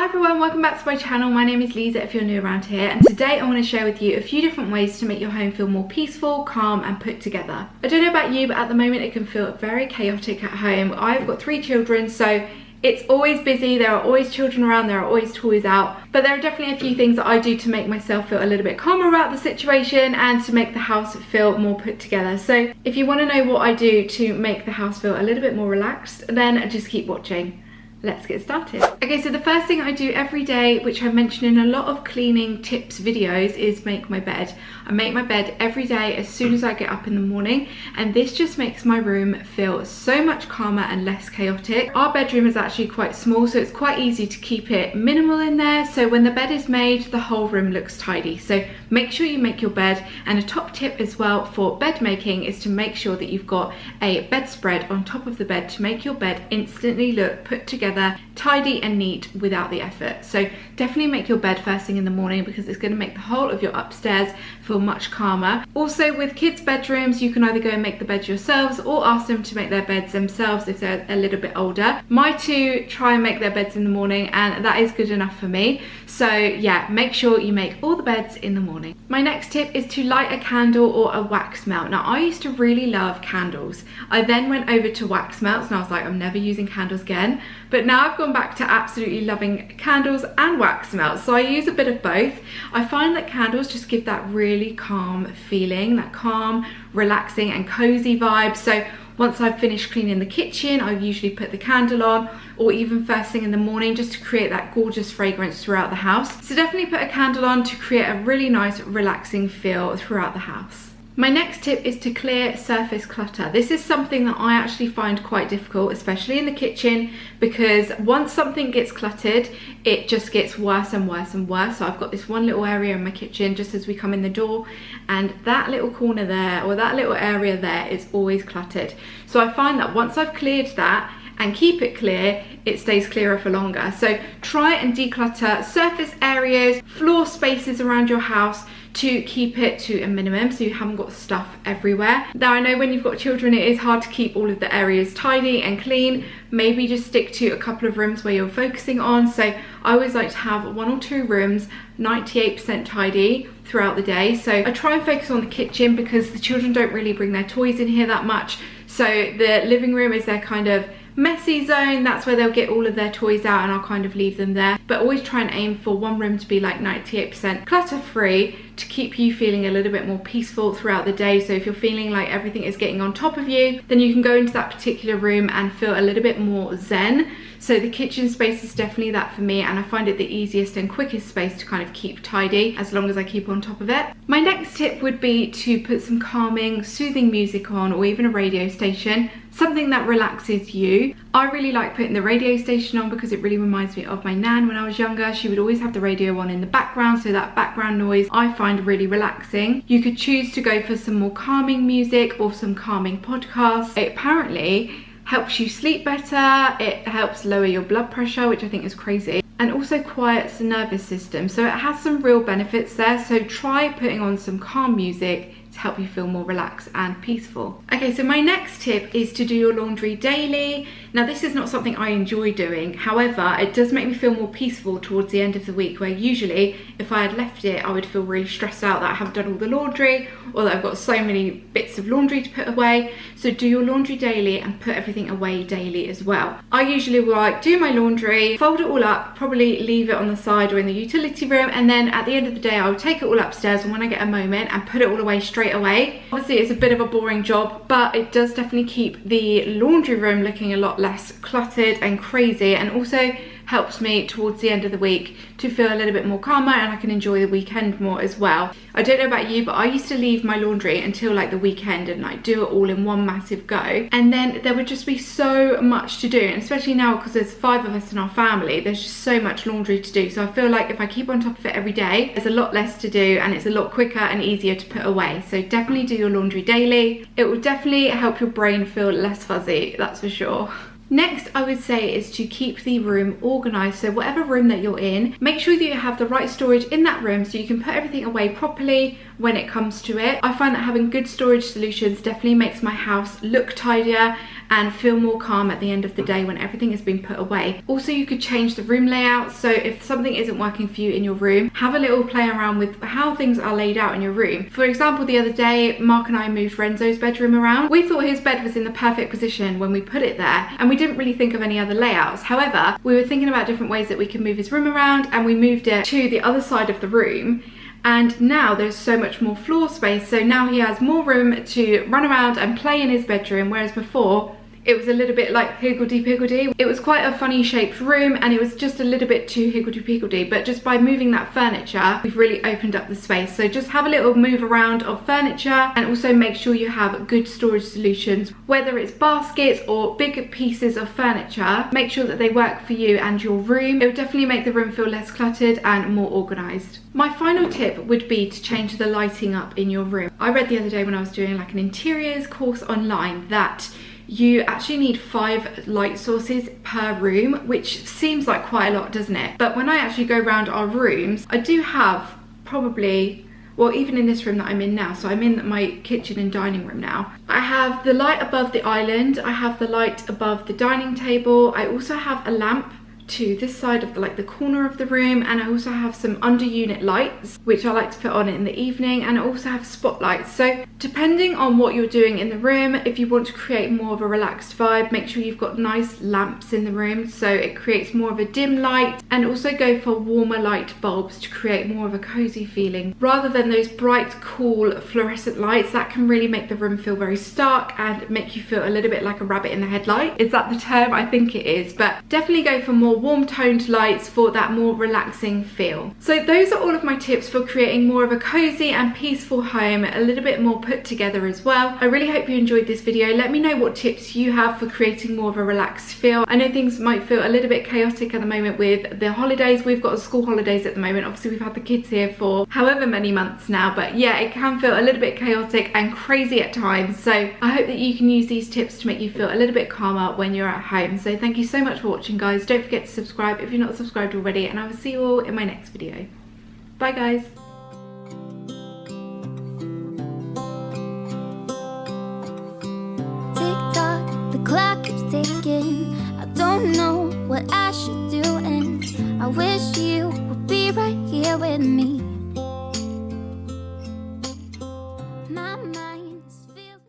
Hi everyone, welcome back to my channel. My name is Lisa if you're new around here, and today I want to share with you a few different ways to make your home feel more peaceful, calm and put together. I don't know about you, but at the moment it can feel very chaotic at home. I've got 3 children, so it's always busy, there are always children around, there are always toys out, but there are definitely a few things that I do to make myself feel a little bit calmer about the situation and to make the house feel more put together. So if you want to know what I do to make the house feel a little bit more relaxed, then just keep watching. Let's get started. Okay, so the first thing I do every day, which I mention in a lot of cleaning tips videos, is make my bed. I make my bed every day as soon as I get up in the morning, and this just makes my room feel so much calmer and less chaotic. Our bedroom is actually quite small, so it's quite easy to keep it minimal in there, so when the bed is made, the whole room looks tidy. So make sure you make your bed, and a top tip as well for bed making is to make sure that you've got a bedspread on top of the bed to make your bed instantly look put together, tidy and neat without the effort. So definitely make your bed first thing in the morning because it's going to make the whole of your upstairs feel much calmer. Also with kids' bedrooms, you can either go and make the beds yourselves or ask them to make their beds themselves if they're a little bit older. My 2 try and make their beds in the morning, and that is good enough for me. So yeah, make sure you make all the beds in the morning. My next tip is to light a candle or a wax melt. Now I used to really love candles. I then went over to wax melts and I was like, I'm never using candles again. But now I've gone back to absolutely loving candles and wax melts, so I use a bit of both. I find that candles just give that really calm feeling, that calm, relaxing and cozy vibe. So once I've finished cleaning the kitchen, I usually put the candle on, or even first thing in the morning, just to create that gorgeous fragrance throughout the house. So definitely put a candle on to create a really nice relaxing feel throughout the house. My next tip is to clear surface clutter. This is something that I actually find quite difficult, especially in the kitchen, because once something gets cluttered, it just gets worse and worse and worse. So I've got this one little area in my kitchen just as we come in the door, and that little corner there, or that little area there, is always cluttered. So I find that once I've cleared that and keep it clear, it stays clearer for longer. So try and declutter surface areas, floor spaces around your house to keep it to a minimum so you haven't got stuff everywhere. Now I know when you've got children it is hard to keep all of the areas tidy and clean. Maybe just stick to a couple of rooms where you're focusing on. So I always like to have 1 or 2 rooms 98% tidy throughout the day. So I try and focus on the kitchen because the children don't really bring their toys in here that much. So the living room is their kind of messy zone. That's where they'll get all of their toys out, and I'll kind of leave them there. But always try and aim for one room to be like 98% clutter free to keep you feeling a little bit more peaceful throughout the day. So if you're feeling like everything is getting on top of you, then you can go into that particular room and feel a little bit more zen. So the kitchen space is definitely that for me, and I find it the easiest and quickest space to kind of keep tidy as long as I keep on top of it. My next tip would be to put some calming, soothing music on, or even a radio station, something that relaxes you. I really like putting the radio station on because it really reminds me of my nan when I was younger. She would always have the radio on in the background, so that background noise I find really relaxing. You could choose to go for some more calming music or some calming podcasts. It apparently helps you sleep better, it helps lower your blood pressure, which I think is crazy, and also quiets the nervous system. So it has some real benefits there. So try putting on some calm music to help you feel more relaxed and peaceful. Okay, so my next tip is to do your laundry daily. Now this is not something I enjoy doing, however it does make me feel more peaceful towards the end of the week, where usually if I had left it I would feel really stressed out that I haven't done all the laundry, or that I've got so many bits of laundry to put away. So do your laundry daily and put everything away daily as well. I usually will like do my laundry, fold it all up, probably leave it on the side or in the utility room, and then at the end of the day I will take it all upstairs and when I get a moment and put it all away straight away. Obviously it's a bit of a boring job, but it does definitely keep the laundry room looking a lot less cluttered and crazy, and also helps me towards the end of the week to feel a little bit more calmer, and I can enjoy the weekend more as well. I don't know about you, but I used to leave my laundry until like the weekend and like do it all in one massive go, and then there would just be so much to do, and especially now because there's 5 of us in our family, there's just so much laundry to do. So I feel like if I keep on top of it every day, there's a lot less to do and it's a lot quicker and easier to put away. So definitely do your laundry daily. It will definitely help your brain feel less fuzzy, that's for sure. Next, I would say is to keep the room organized. So whatever room that you're in, make sure that you have the right storage in that room so you can put everything away properly when it comes to it. I find that having good storage solutions definitely makes my house look tidier and feel more calm at the end of the day when everything has been put away. Also, you could change the room layout. So if something isn't working for you in your room, have a little play around with how things are laid out in your room. For example, the other day, Mark and I moved Renzo's bedroom around. We thought his bed was in the perfect position when we put it there, and we didn't really think of any other layouts. However, we were thinking about different ways that we could move his room around, and we moved it to the other side of the room. And now there's so much more floor space, so now he has more room to run around and play in his bedroom, whereas before it was a little bit like higgledy-piggledy. It was quite a funny shaped room, and it was just a little bit too higgledy-piggledy, but just by moving that furniture, we've really opened up the space. So just have a little move around of furniture, and also make sure you have good storage solutions, whether it's baskets or big pieces of furniture. Make sure that they work for you and your room. It will definitely make the room feel less cluttered and more organized. My final tip would be to change the lighting up in your room. I read the other day when I was doing like an interiors course online that you actually need 5 light sources per room, which seems like quite a lot, doesn't it? But when I actually go around our rooms, I do have probably, well, even in this room that I'm in now, so I'm in my kitchen and dining room now, I have the light above the island, I have the light above the dining table, I also have a lamp to this side of the corner of the room, and I also have some under unit lights which I like to put on in the evening, and I also have spotlights. So depending on what you're doing in the room, if you want to create more of a relaxed vibe, make sure you've got nice lamps in the room so it creates more of a dim light, and also go for warmer light bulbs to create more of a cozy feeling rather than those bright cool fluorescent lights that can really make the room feel very stark and make you feel a little bit like a rabbit in the headlight. Is that the term? I think it is, but definitely go for more warm toned lights for that more relaxing feel. So those are all of my tips for creating more of a cozy and peaceful home, a little bit more put together as well. I really hope you enjoyed this video. Let me know what tips you have for creating more of a relaxed feel. I know things might feel a little bit chaotic at the moment with the holidays. We've got school holidays at the moment. Obviously we've had the kids here for however many months now, but yeah, it can feel a little bit chaotic and crazy at times. So I hope that you can use these tips to make you feel a little bit calmer when you're at home. So thank you so much for watching, guys. Don't forget to subscribe if you're not subscribed already, and I will see you all in my next video. Bye guys. Tick tock, the clock keeps ticking. I don't know what I should do, and I wish you would be right here with me.